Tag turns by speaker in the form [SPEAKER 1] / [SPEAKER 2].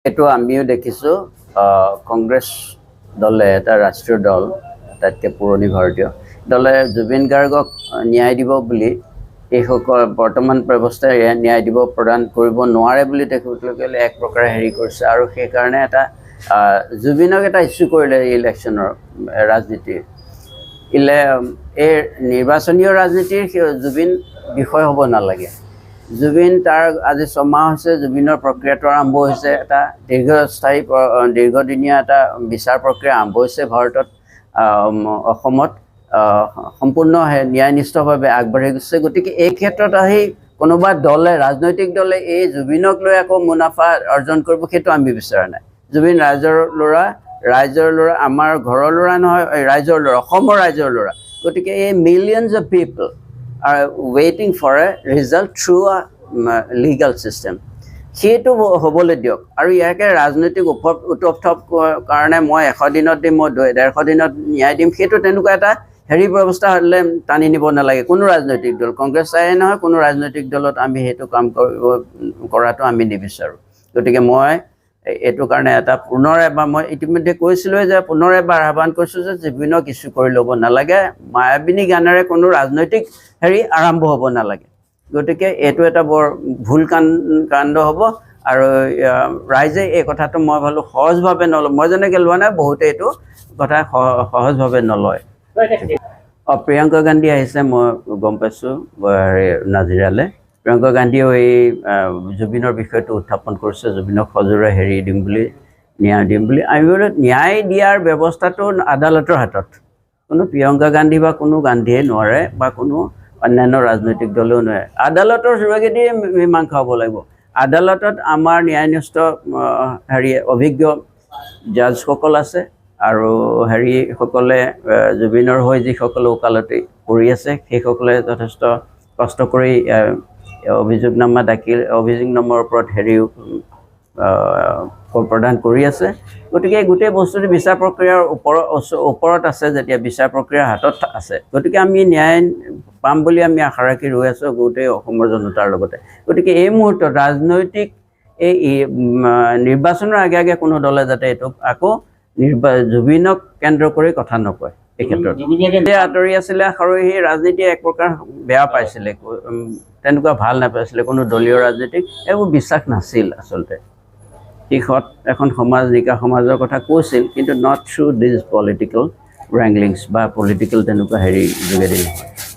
[SPEAKER 1] এইটো আমিও দেখিছোঁ কংগ্ৰেছ দলে এটা ৰাষ্ট্ৰীয় দল আটাইতকৈ পুৰণি ভাৰতীয় দলে জুবিন গাৰ্গক ন্যায় দিব বুলি এইসকল বৰ্তমান ব্যৱস্থাই ন্যায় দিব প্ৰদান কৰিব নোৱাৰে বুলি তেখেতলোকে এক প্ৰকাৰে হেৰি কৰিছে আৰু সেইকাৰণে এটা জুবিনক এটা ইছ্যু কৰিলে ইলেকশ্যনৰ ৰাজনীতিৰ এই নিৰ্বাচনীয় ৰাজনীতিৰ জুবিন বিষয় হ'ব নালাগে। জুবিন তাৰ আজি 6 মাহ হৈছে জুবিনৰ প্ৰক্ৰিয়াটো আৰম্ভ হৈছে এটা দীৰ্ঘদিনীয়া এটা বিচাৰ প্ৰক্ৰিয়া আৰম্ভ হৈছে ভাৰতত অসমত সম্পূৰ্ণ ন্যায়নিষ্ঠভাৱে আগবাঢ়ি গৈছে। গতিকে এই ক্ষেত্ৰত আহি কোনোবা দলে ৰাজনৈতিক দলে এই জুবিনক লৈ আকৌ মুনাফা অৰ্জন কৰিব সেইটো আমি বিচৰা নাই। জুবিন ৰাইজৰ ল'ৰা আমাৰ ঘৰৰ ল'ৰা নহয়, ৰাইজৰ ল'ৰা, অসমৰ ৰাইজৰ ল'ৰা। গতিকে এই millions of people are waiting for a result through a legal system. সেইটো হ'বলৈ দিয়ক আৰু ইয়াকে ৰাজনৈতিক উত্তপ কাৰণে মই 100 দিনত দিম, মই 150 দিনত ন্যায় দিম, সেইটো তেনেকুৱা এটা ব্যৱস্থা হ'লে টানি নিব নালাগে কোনো ৰাজনৈতিক দল। কংগ্ৰেছ চাই নহয়, কোনো ৰাজনৈতিক দলত আমি সেইটো কাম কৰাটো আমি নিবিচাৰোঁ। গতিকে মই এইটো কাৰণে এটা পুনৰ এবাৰ মই ইতিমধ্যে কৈছিলোঁ যে পুনৰ এবাৰ আহ্বান কৰিছোঁ যে জুবিনক ইছ্যু কৰি ল'ব নালাগে, মায়াবিনী গানেৰে কোনো ৰাজনৈতিক আৰম্ভ হ'ব নালাগে। গতিকে এইটো এটা বৰ ভুল কাণ্ড হ'ব আৰু ৰাইজে এই কথাটো মই ভাবোঁ সহজভাৱে নলয়। মই যেনেকৈ লোৱা নাই, বহুতে এইটো কথা সহজভাৱে নলয়। প্ৰিয়ংকা গান্ধী আহিছে, মই গম পাইছোঁ নাজিৰালৈ। প্ৰিয়ংকা গান্ধীয়েও এই জুবিনৰ বিষয়টো উত্থাপন কৰিছে, জুবিনক সজোৰে দিম বুলি, ন্যায় দিম বুলি। আমি বোলো ন্যায় দিয়াৰ ব্যৱস্থাটো আদালতৰ হাতত, কোনো প্ৰিয়ংকা গান্ধী বা কোনো গান্ধীয়ে নোৱাৰে বা কোনো অন্যান্য ৰাজনৈতিক দলেও নোৱাৰে। আদালতৰ যোগেদি মীমাংসা হ'ব লাগিব। আদালতত আমাৰ ন্যায়নিষ্ঠ অভিজ্ঞ জাজসকল আছে আৰু সকলে জুবিনৰ হৈ যিসকলে ওকালতি কৰি আছে সেইসকলে যথেষ্ট কষ্ট কৰি অভিযোগনামাৰ ওপৰত প্ৰদান কৰি আছে। গতিকে গোটেই বস্তুটো বিচাৰ প্ৰক্ৰিয়াৰ ওপৰত আছে, যেতিয়া বিচাৰ প্ৰক্ৰিয়াৰ হাতত আছে। গতিকে আমি ন্যায় পাম বুলি আমি আশা ৰাখি ৰৈ আছোঁ গোটেই অসমৰ জনতাৰ লগতে। গতিকে এই মুহূৰ্তত ৰাজনৈতিক এই নিৰ্বাচনৰ আগে কোনো দলে যাতে এইটোক আকৌ জুবিনক কেন্দ্ৰ কৰি কথা নকয়। এই ক্ষেত্ৰত আঁতৰি আছিলে আৰু সেই ৰাজনীতি এক প্ৰকাৰ বেয়া পাইছিলে, তেনেকুৱা ভাল নাপাইছিলে, কোনো দলীয় ৰাজনীতিক এইবোৰ বিশ্বাস নাছিল আচলতে। দিশত এখন নিকা সমাজৰ কথা কৈছিল, কিন্তু নট থ্ৰু দিছ পলিটিকেল ৰেংলিংছ বা পলিটিকেল তেনেকুৱা যোগেদি নহয়।